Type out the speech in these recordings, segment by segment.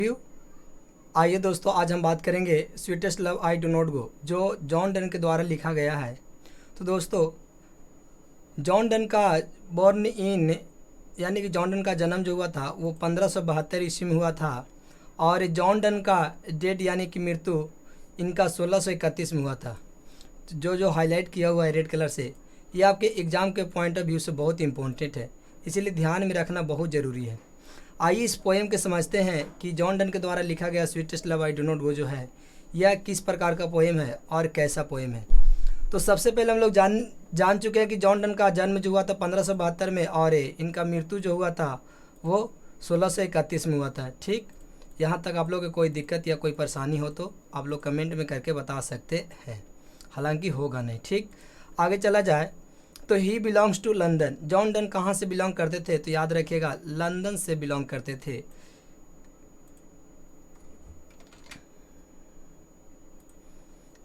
Review. आइए दोस्तों, आज हम बात करेंगे sweetest love I do not गो, जो जॉन डन के द्वारा लिखा गया है। तो दोस्तों, जॉन डन का बॉर्न इन यानी कि जॉन डन का जन्म जो हुआ था वो 1572 ईस्वी में हुआ था, और जॉन डन का डेट यानी कि मृत्यु इनका 1631 में हुआ था। तो जो जो हाईलाइट किया हुआ है रेड कलर से, ये आपके एग्ज़ाम के पॉइंट ऑफ व्यू से बहुत इंपॉर्टेंट है, इसीलिए ध्यान में रखना बहुत ज़रूरी है। आइए इस पोएम के समझते हैं कि जॉन डन के द्वारा लिखा गया sweetest love I do not गो जो है, यह किस प्रकार का पोएम है और कैसा पोएम है। तो सबसे पहले हम लोग जान चुके हैं कि जॉन डन का जन्म जो हुआ था 1572 में, और इनका मृत्यु जो हुआ था वो 1631 में हुआ था। ठीक, यहाँ तक आप लोग को कोई दिक्कत या कोई परेशानी हो तो आप लोग कमेंट में करके बता सकते हैं, हालांकि होगा नहीं। ठीक, आगे चला जाए तो he belongs to London. John Donne कहाँ से बिलोंग करते थे? तो याद रखिएगा, लंदन से बिलोंग करते थे।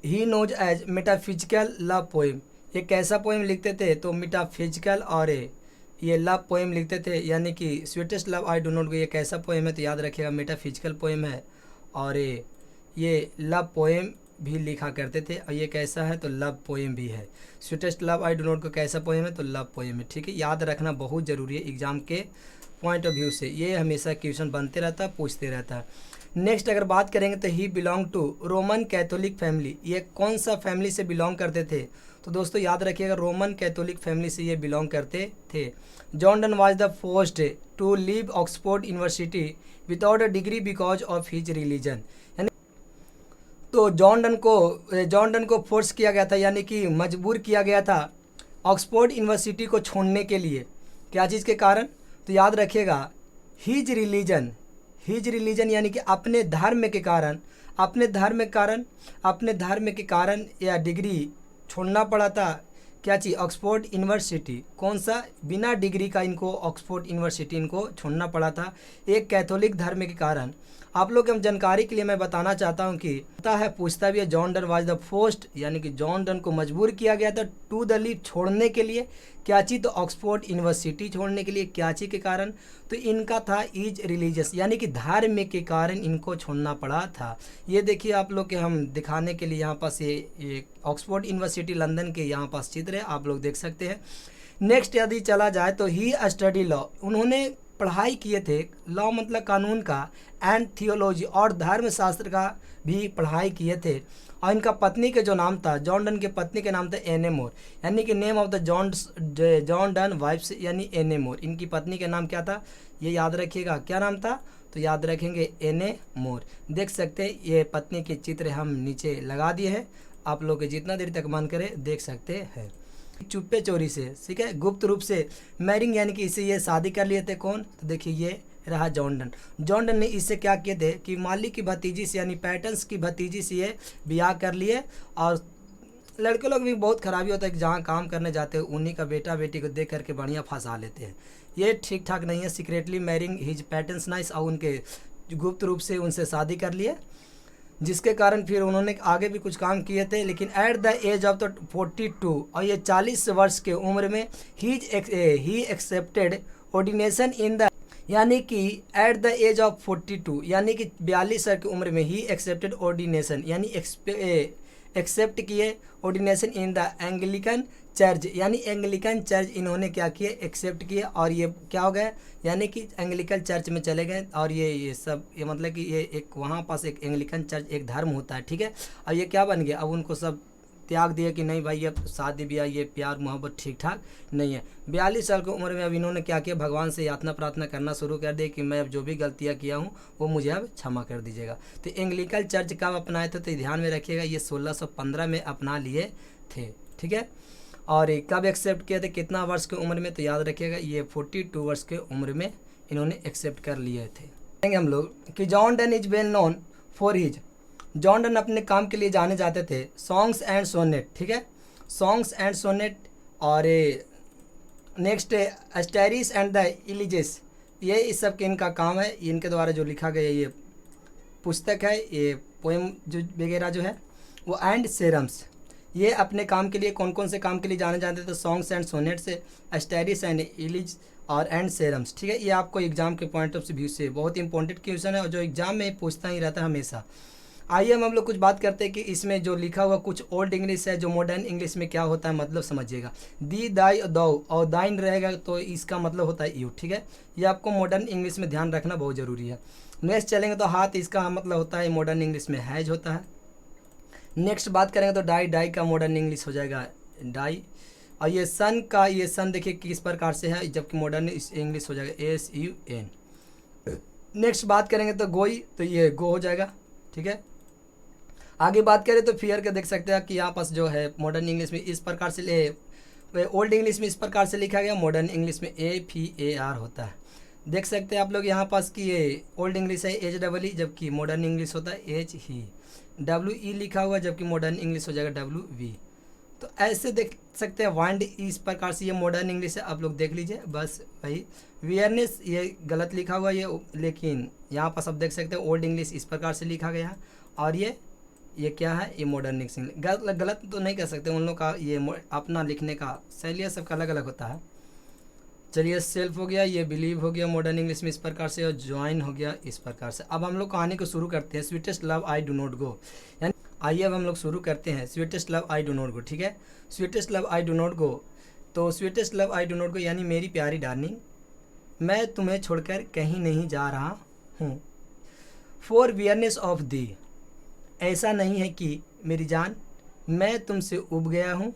He knows as metaphysical love poem. ये कैसा पोएम लिखते थे? तो मेटाफिजिकल और ये लव पोएम लिखते थे, यानी कि sweetest love I do not गो ये कैसा पोएम है? तो याद रखिएगा, मेटाफिजिकल पोएम है, और ये लव पोएम भी लिखा करते थे। और ये कैसा है? तो लव पोएम भी है। Sweetest love I do not को कैसा पोएम है? तो लव पोएम है। ठीक है, याद रखना बहुत ज़रूरी है एग्जाम के पॉइंट ऑफ व्यू से, ये हमेशा क्वेश्चन बनते रहता है, पूछते रहता है। नेक्स्ट अगर बात करेंगे तो he belong to Roman Catholic family. ये कौन सा फैमिली से बिलोंग करते थे? तो दोस्तों याद रखिएगा, रोमन कैथोलिक फैमिली से ये बिलोंग करते थे। John Donne was the first to leave Oxford University without a degree because of his religion. तो जॉन डन को फोर्स किया गया था, यानी कि मजबूर किया गया था ऑक्सफोर्ड यूनिवर्सिटी को छोड़ने के लिए। क्या चीज़ के कारण? तो याद रखिएगा, हिज रिलीजन यानी कि अपने धर्म के कारण, अपने धर्म के कारण यह डिग्री छोड़ना पड़ा था। क्या चीज़? Oxford university. कौन सा? बिना डिग्री का इनको ऑक्सफोर्ड यूनिवर्सिटी इनको छोड़ना पड़ा था, एक कैथोलिक धर्म के कारण। आप लोग की जानकारी के लिए मैं बताना चाहता हूँ कि पूछता भी है, John Donne was the first, यानी कि जॉन डन को मजबूर किया गया था टू द लीव छोड़ने के लिए। क्या चीज़? तो ऑक्सफोर्ड यूनिवर्सिटी छोड़ने के लिए। क्या चीज़ के कारण? तो इनका था इज रिलीजियस, यानी कि धर्म के कारण इनको छोड़ना पड़ा था। ये देखिए आप लोग के हम दिखाने के लिए यहाँ पास ये ऑक्सफोर्ड यूनिवर्सिटी लंदन के यहाँ पास चित्र है, आप लोग देख सकते हैं। नेक्स्ट यदि चला जाए तो ही स्टडी लॉ, उन्होंने पढ़ाई किए थे। लॉ मतलब कानून का, एंड थियोलॉजी और धर्मशास्त्र का भी पढ़ाई किए थे। और इनका पत्नी के जो नाम था, जॉन डन के पत्नी के नाम था एने मोर, यानी कि name of the John Donne wife's यानी एने मोर। इनकी पत्नी का नाम क्या था? ये याद रखिएगा, क्या नाम था? तो याद रखेंगे एने मोर। देख सकते हैं ये पत्नी के चित्र हम नीचे लगा दिए हैं, आप लोग जितना देर तक मन करे देख सकते हैं। चुप्पे चोरी से, ठीक है, गुप्त रूप से मैरिंग, यानी कि इसे ये शादी कर लिए थे। कौन? तो देखिए ये रहा जॉन डन। जॉन डन ने इससे क्या किए थे कि मालिक की भतीजी से, यानी पैटर्न्स की भतीजी से ये ब्याह कर लिए। और लड़के लोग भी बहुत खराबी होता है कि जहाँ काम करने जाते हैं उन्हीं का बेटा बेटी को देख करके बढ़िया फंसा लेते हैं। ये ठीक ठाक नहीं है। Secretly marrying his patterns nice, और उनके गुप्त रूप से उनसे शादी कर लिए, जिसके कारण फिर उन्होंने आगे भी कुछ काम किए थे। लेकिन at the age of the 42, और ये 40 वर्ष के उम्र में ही एक्सेप्टेड ऑर्डिनेशन इन द, यानी कि एट द एज ऑफ 42 यानी कि 42 वर्ष की उम्र में ही एक्सेप्टेड ऑर्डिनेशन, यानी एक्सेप्ट किए ordination in the Anglican church, यानी एंग्लिकन चर्च इन्होंने क्या किए? एक्सेप्ट किए। और ये क्या हो गए? यानी कि एंग्लिकन चर्च में चले गए। और ये सब ये मतलब कि ये एक वहाँ पास एक एंग्लिकन चर्च एक धर्म होता है, ठीक है। और ये क्या बन गया? अब उनको सब त्याग दिया कि नहीं भाई, ये शादी ब्याह ये प्यार मोहब्बत ठीक ठाक नहीं है। 42 साल की उम्र में अब इन्होंने क्या किया? भगवान से यातना प्रार्थना करना शुरू कर दिया कि मैं अब जो भी गलतियाँ किया हूँ वो मुझे अब क्षमा कर दीजिएगा। तो एंग्लिकन चर्च कब अपनाए थे? तो ध्यान में रखिएगा, ये 1615 में अपना लिए थे, ठीक है। और कब एक्सेप्ट किए थे? कितना वर्ष की उम्र में? तो याद रखिएगा, ये 42 वर्ष के उम्र में इन्होंने एक्सेप्ट कर लिए थे। हम लोग कि John Donne is well known for his, John Donne अपने काम के लिए जाने जाते थे सॉन्ग्स एंड सोनेट, ठीक है, सॉन्ग्स एंड सोनेट। और नेक्स्ट एस्टेरिस एंड द इलिजेस, ये इस सब के इनका काम है। इनके द्वारा जो लिखा गया ये पुस्तक है, ये पोएम जो वगैरह जो है वो, एंड सेरम्स। ये अपने काम के लिए कौन कौन से काम के लिए जाने जाते थे? सॉन्ग्स एंड सोनेट से, एस्टेरिस एंड इलिज और एंड सेरम्स, ठीक है। ये आपको एग्जाम के पॉइंट ऑफ व्यू से बहुत इंपॉर्टेंट क्वेश्चन है और जो एग्जाम में पूछता ही रहता है हमेशा। आइए हम लोग कुछ बात करते हैं कि इसमें जो लिखा हुआ कुछ ओल्ड इंग्लिश है, जो मॉडर्न इंग्लिश में क्या होता है मतलब समझिएगा। दी, दाई, दो और दाइन रहेगा तो इसका मतलब होता है यू, ठीक है। ये आपको मॉडर्न इंग्लिश में ध्यान रखना बहुत ज़रूरी है। नेक्स्ट चलेंगे तो हाथ, इसका मतलब होता है मॉडर्न इंग्लिश में हैज होता है। नेक्स्ट बात करेंगे तो डाई, डाई का मॉडर्न इंग्लिश हो जाएगा डाई। और ये सन का, ये सन देखिए किस प्रकार से है, जबकि मॉडर्न इंग्लिश हो जाएगा SUN। नेक्स्ट बात करेंगे तो गोई, तो ये गो हो जाएगा, ठीक है। आगे बात करें तो फियर के देख सकते हैं कि यहाँ पास जो है मॉडर्न इंग्लिश में इस प्रकार से ओल्ड इंग्लिश में इस प्रकार से लिखा गया, मॉडर्न इंग्लिश में APAR होता है। देख सकते हैं आप लोग यहाँ पास कि ये ओल्ड इंग्लिश है HEE, जबकि मॉडर्न इंग्लिश होता है HE। WE लिखा हुआ जबकि मॉडर्न इंग्लिश हो जाएगा WV। तो ऐसे देख सकते हैं वाइंड, इस प्रकार से ये मॉडर्न इंग्लिश है, आप लोग देख लीजिए बस वही। वियरनेस ये गलत लिखा हुआ ये, लेकिन यहाँ पास आप देख सकते हैं ओल्ड इंग्लिश इस प्रकार से लिखा गया है। और ये क्या है, ये मॉडर्न इंग्लिश। गलत तो नहीं कह सकते, उन लोग का ये अपना लिखने का शैली सबका अलग अलग होता है। चलिए सेल्फ हो गया, ये बिलीव हो गया मॉडर्न इंग्लिश में इस प्रकार से, और ज्वाइन हो गया इस प्रकार से। अब हम लोग कहानी को शुरू करते हैं। Sweetest love I do not go, यानी आइए अब हम लोग शुरू करते हैं। Sweetest love I do not go, ठीक है। Sweetest love I do not go, तो sweetest love I do not go यानी मेरी प्यारी डार्लिंग, मैं तुम्हें छोड़कर कहीं नहीं जा रहा हूँ। फॉर वियरनेस ऑफ दी, ऐसा नहीं है कि मेरी जान मैं तुमसे उब गया हूँ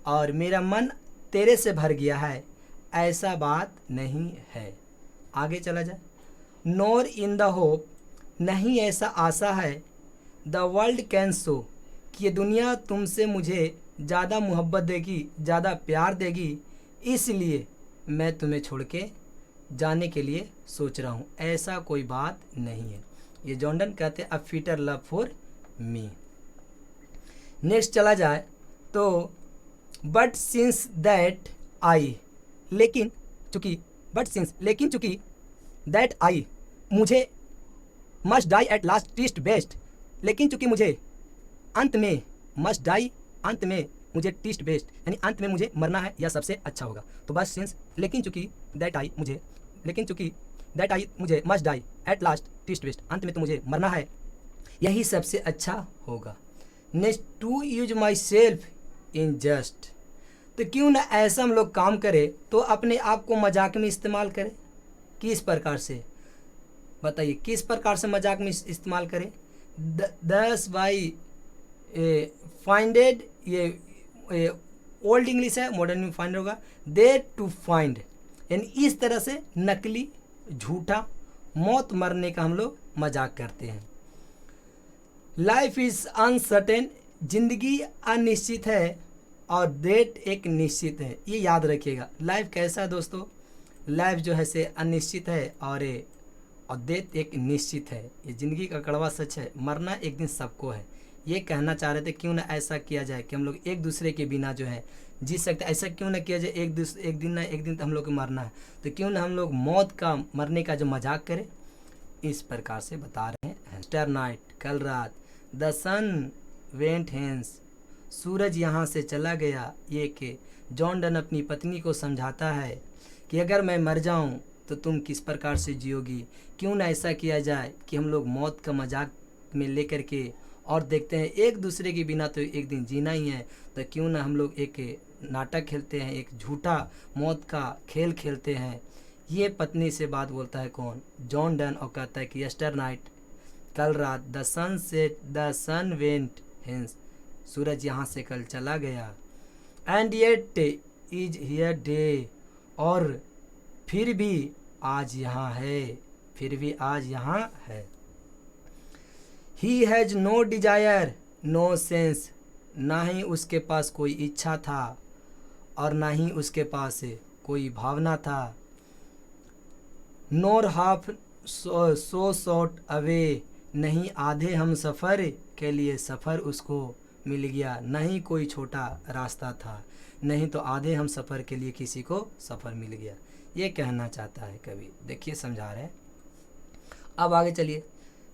और मेरा मन तेरे से भर गया है, ऐसा बात नहीं है। आगे चला जाए। नोर इन द होप, नहीं ऐसा आशा है, द वर्ल्ड कैन शो, कि ये दुनिया तुमसे मुझे ज़्यादा मोहब्बत देगी, ज़्यादा प्यार देगी, इसलिए मैं तुम्हें छोड़ के जाने के लिए सोच रहा हूँ, ऐसा कोई बात नहीं है। ये जॉर्डन कहते हैं a fitter love for me. Next चला जाए तो बट सिंस दैट आई, लेकिन चूंकि, बट सिंस लेकिन चूंकि, दैट आई मुझे, must die at last tis best, लेकिन चूंकि मुझे अंत में, मस्ट डाई अंत में मुझे टीस्ट बेस्ट, यानी अंत में मुझे मरना है या सबसे अच्छा होगा। तो बस सिंस, लेकिन चूंकि, दैट आई मुझे, लेकिन चूंकि दैट आई मुझे, must die at last tis best, अंत में तो मुझे मरना है, यही सबसे अच्छा होगा। Next, to use myself in just, तो क्यों ना ऐसा हम लोग काम करें तो अपने आप को मजाक में इस्तेमाल करें। किस प्रकार से बताइए, किस प्रकार से मजाक में इस्तेमाल करें। 10 बाई फाइंडेड, ये ओल्ड इंग्लिश है, मॉडर्न में फाइंड होगा दे टू फाइंड, यानी इस तरह से नकली झूठा मौत मरने का हम लोग मजाक करते हैं। लाइफ इज अनसर्टेन, जिंदगी अनिश्चित है और डेट एक निश्चित है। ये याद रखिएगा। लाइफ कैसा है दोस्तों, लाइफ जो है से अनिश्चित है और डेट एक निश्चित है। ये ज़िंदगी का कड़वा सच है, मरना एक दिन सबको है। ये कहना चाह रहे थे क्यों ना ऐसा किया जाए कि हम लोग एक दूसरे के बिना जो है जी सकते, ऐसा क्यों ना किया जाए, एक दिन ना एक दिन तो हम लोग को मरना है, तो क्यों ना हम लोग मौत का, मरने का जो मजाक करें, इस प्रकार से बता रहे हैं। स्टार नाइट, कल रात, द सन वेंट हेंस, सूरज यहाँ से चला गया। ये कि जॉन डन अपनी पत्नी को समझाता है कि अगर मैं मर जाऊँ तो तुम किस प्रकार से जियोगी, क्यों ना ऐसा किया जाए कि हम लोग मौत का मजाक में लेकर के और देखते हैं एक दूसरे के बिना तो एक दिन जीना ही है, तो क्यों ना हम लोग एक नाटक खेलते हैं, एक झूठा मौत का खेल खेलते हैं। ये पत्नी से बात बोलता है कौन, जॉन डन, और कहता है कि यस्टर नाइट, कल रात, the sun set, the sun went hence, सूरज यहाँ से कल चला गया, and yet is here day, और फिर भी आज यहाँ है, फिर भी आज यहाँ है। He has no desire no sense, ना ही उसके पास कोई इच्छा था और ना ही उसके पास कोई भावना था। नोर हाफ सो शॉर्ट अवे, नहीं आधे हम सफ़र के लिए सफ़र उसको मिल गया, नहीं कोई छोटा रास्ता था, नहीं तो आधे हम सफ़र के लिए किसी को सफ़र मिल गया। ये कहना चाहता है कवि, देखिए समझा रहे हैं। अब आगे चलिए।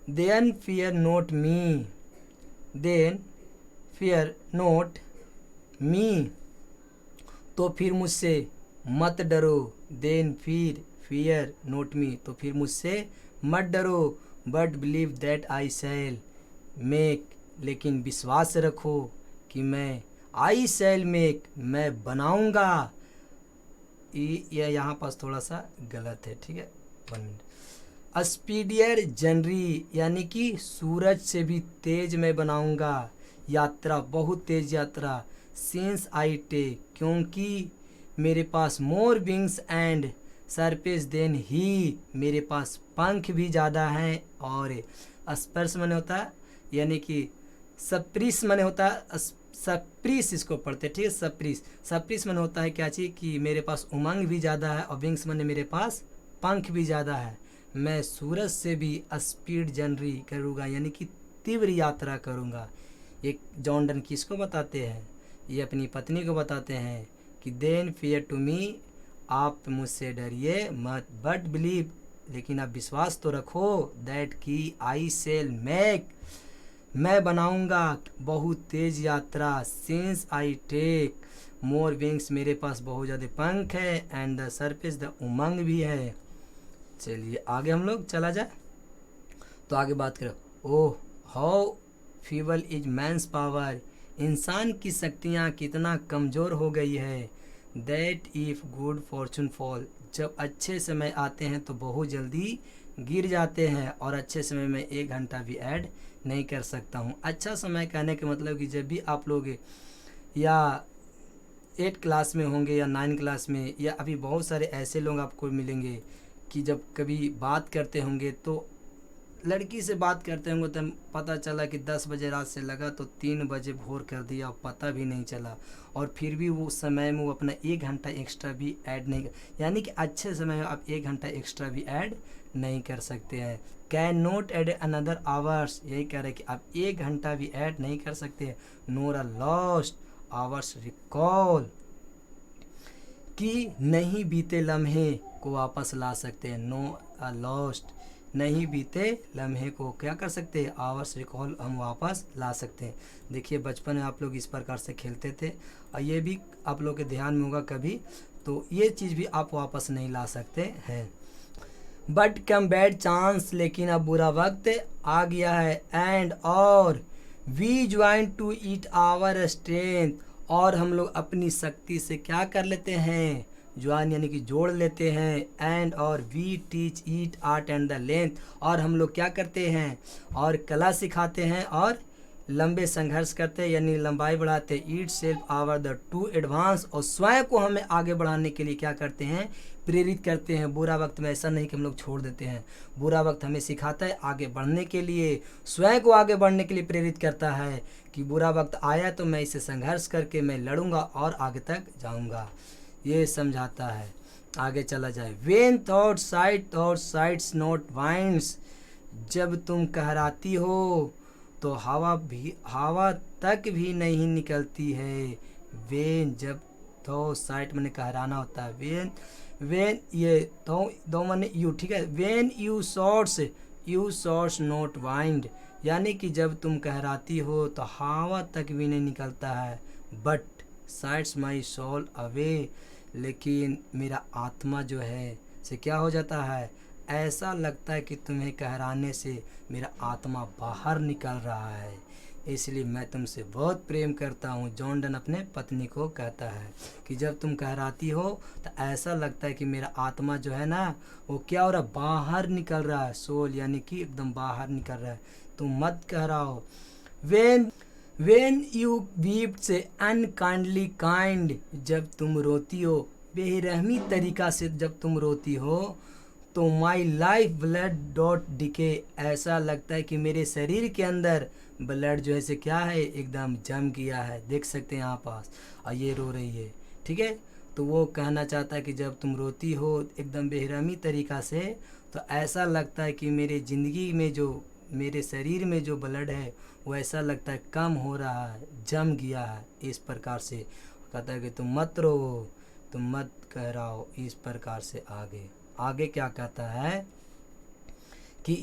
देन फियर नोट मी, देन फियर नोट मी, तो फिर मुझसे मत डरो देन फिर फियर नोट मी, तो फिर मुझसे मत डरो, but believe that I shell make, लेकिन विश्वास रखो कि मैं आई शैल मेक, मैं बनाऊंगा। ये यहाँ पास थोड़ा सा गलत है, ठीक है, 1 मिनट। स्पीडियर जनरी यानी कि सूरज से भी तेज मैं बनाऊंगा यात्रा, बहुत तेज यात्रा। सिंस आई टेक, क्योंकि मेरे पास more wings and surface than he, मेरे पास पंख भी ज़्यादा हैं। और स्पर्श माने होता है यानी कि सप्रिस माने होता है, सप्रिस इसको पढ़ते हैं, ठीक है, सप्रिस। सप्रिस माने होता है क्या चीज़ कि मेरे पास उमंग भी ज़्यादा है, और विंग्स माने मेरे पास पंख भी ज़्यादा है। मैं सूरज से भी स्पीड जनरी करूँगा यानी कि तीव्र यात्रा करूँगा। ये जॉन डन किसको बताते हैं? ये अपनी पत्नी को बताते हैं कि देन फियर टू मी, आप मुझसे डरिए मत, बट बिलीव, लेकिन आप विश्वास तो रखो, दैट की आई सेल मेक, मैं बनाऊंगा बहुत तेज यात्रा। Since I take more wings, मेरे पास बहुत ज़्यादा पंख है, एंड द सरफेस द उमंग भी है। चलिए आगे हम लोग चला जाए, तो आगे बात करो। Oh how feeble is man's power, इंसान की शक्तियाँ कितना कमज़ोर हो गई है। That if good fortune fall, जब अच्छे समय आते हैं तो बहुत जल्दी गिर जाते हैं, और अच्छे समय में 1 घंटा भी ऐड नहीं कर सकता हूँ। अच्छा समय कहने का मतलब कि जब भी आप लोग या 8 क्लास में होंगे या 9 क्लास में, या अभी बहुत सारे ऐसे लोग आपको मिलेंगे कि जब कभी बात करते होंगे तो लड़की से बात करते होंगे तो पता चला कि 10 बजे रात से लगा तो 3 बजे भोर कर दिया, और पता भी नहीं चला, और फिर भी वो समय में वो अपना 1 घंटा एक्स्ट्रा भी ऐड नहीं यानी कि अच्छे समय में आप 1 घंटा एक्स्ट्रा भी ऐड नहीं कर सकते हैं। Can not add another hours, यही कह रहे हैं कि आप 1 घंटा भी ऐड नहीं कर सकते। नोर अ लॉस्ट आवर्स रिकॉल, कि नहीं बीते लम्हे को वापस ला सकते हैं। नो अ लॉस्ट, नहीं बीते लम्हे को क्या कर सकते हैं, आवर्स रिकॉल, हम वापस ला सकते हैं। देखिए बचपन में आप लोग इस प्रकार से खेलते थे, और ये भी आप लोग के ध्यान में होगा कभी, तो ये चीज़ भी आप वापस नहीं ला सकते हैं। बट कम बैड चांस, लेकिन अब बुरा वक्त आ गया है। एंड और we join to it our strength, और हम लोग अपनी शक्ति से क्या कर लेते हैं, ज्वाइन यानी कि जोड़ लेते हैं। एंड और we teach it art and द लेंथ, और हम लोग क्या करते हैं, और कला सिखाते हैं, और लंबे संघर्ष करते हैं यानी लंबाई बढ़ाते हैं। Itself our the to advance, और स्वयं को हमें आगे बढ़ाने के लिए क्या करते हैं, प्रेरित करते हैं। बुरा वक्त में ऐसा नहीं कि हम लोग छोड़ देते हैं, बुरा वक्त हमें सिखाता है आगे बढ़ने के लिए, स्वयं को आगे बढ़ने के लिए प्रेरित करता है कि बुरा वक्त आया तो मैं इसे संघर्ष करके मैं लड़ूंगा और आगे तक जाऊंगा, ये समझाता है। आगे चला जाए। When thought sites not winds, जब तुम कहराती हो तो हवा तक भी नहीं निकलती है। वेन, जब, तो साइट मैंने कहराना होता है। वेन ये दो मैंने यू, ठीक है। When you shorts not wind, यानी कि जब तुम कहराती हो तो हवा तक भी नहीं निकलता है। बट साइड्स माई सोल अवे, लेकिन मेरा आत्मा जो है से क्या हो जाता है, ऐसा लगता है कि तुम्हें कहराने से मेरा आत्मा बाहर निकल रहा है, इसलिए मैं तुमसे बहुत प्रेम करता हूँ। जॉन डन अपने पत्नी को कहता है कि जब तुम कहराती हो तो ऐसा लगता है कि मेरा आत्मा जो है ना वो क्या हो रहा है, बाहर निकल रहा है। सोल यानी कि एकदम बाहर निकल रहा है, तुम मत कहराओ। वेन यू वीप से अनकाइंडली काइंड, जब तुम रोती हो बेरहमी तरीका से, जब तुम रोती हो तो my life blood dot decay, ऐसा लगता है कि मेरे शरीर के अंदर ब्लड जो है से क्या है, एकदम जम गया है। देख सकते हैं यहाँ पास, और ये रो रही है, ठीक है। तो वो कहना चाहता है कि जब तुम रोती हो एकदम बेरहमी तरीका से तो ऐसा लगता है कि मेरे ज़िंदगी में जो, मेरे शरीर में जो ब्लड है वो ऐसा लगता है कम हो रहा है, जम गया है। इस प्रकार से कहता है कि तुम मत रो, तुम मत कहराओ। इस प्रकार से आगे क्या कहता है कि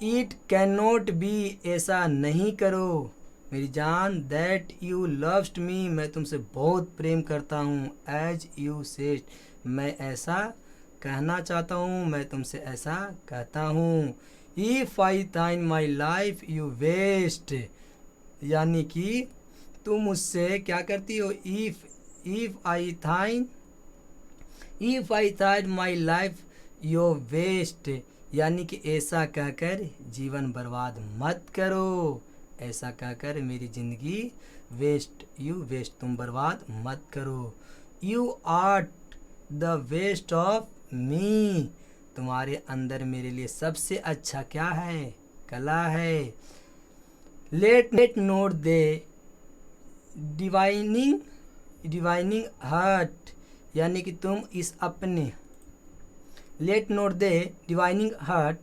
इट कैन नॉट बी, ऐसा नहीं करो मेरी जान। दैट यू लव्ड मी, मैं तुमसे बहुत प्रेम करता हूँ। एज यू सेड, मैं ऐसा कहना चाहता हूँ, मैं तुमसे ऐसा कहता हूँ। If I thine my life you waste, यानी कि तुम मुझसे क्या करती हो। If I thine my life you waste, यानी कि ऐसा कहकर जीवन बर्बाद मत करो। ऐसा कहकर मेरी ज़िंदगी वेस्ट तुम बर्बाद मत करो। You are the best of me, तुम्हारे अंदर मेरे लिए सबसे अच्छा क्या है, कला है। लेट नोट दे डिवाइनिंग हार्ट, यानी कि तुम इस अपने लेट नोट दे डिवाइनिंग हार्ट,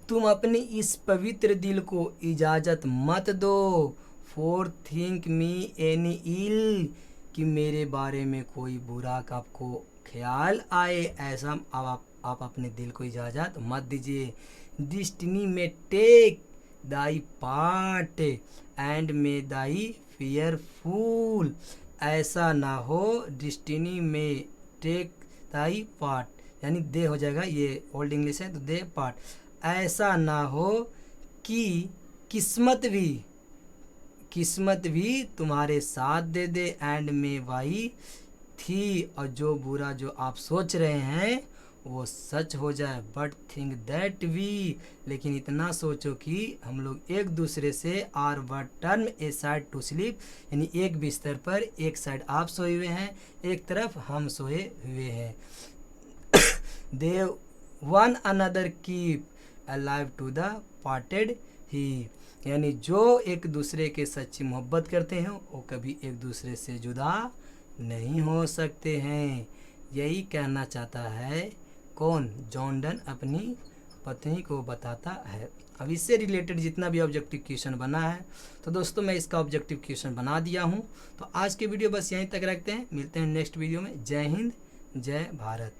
तुम अपने इस पवित्र दिल को इजाज़त मत दो। फॉर थिंक मी एनी इल, कि मेरे बारे में कोई बुरा आपको ख्याल आए, ऐसा आप अपने दिल को इजाज़त मत दीजिए। Destiny may take thy part and may thy fearful, ऐसा ना हो destiny may take thy part, यानी दे हो जाएगा, ये ओल्ड इंग्लिश है तो दे पार्ट। ऐसा ना हो कि किस्मत भी तुम्हारे साथ दे दे। एंड में वाई थी, और जो बुरा जो आप सोच रहे हैं वो सच हो जाए। बट थिंक दैट वी, लेकिन इतना सोचो कि हम लोग एक दूसरे से are but turn aside to sleep, यानी एक बिस्तर पर एक साइड आप सोए हुए हैं, एक तरफ हम सोए हुए हैं। They one another keep alive to the parted he, यानी जो एक दूसरे के सच्ची मोहब्बत करते हैं वो कभी एक दूसरे से जुदा नहीं हो सकते हैं। यही कहना चाहता है कौन, जॉन डन अपनी पत्नी को बताता है। अब इससे रिलेटेड जितना भी ऑब्जेक्टिव क्वेश्चन बना है तो दोस्तों मैं इसका ऑब्जेक्टिव क्वेश्चन बना दिया हूँ। तो आज के वीडियो बस यहीं तक रखते हैं, मिलते हैं नेक्स्ट वीडियो में। जय हिंद, जय भारत।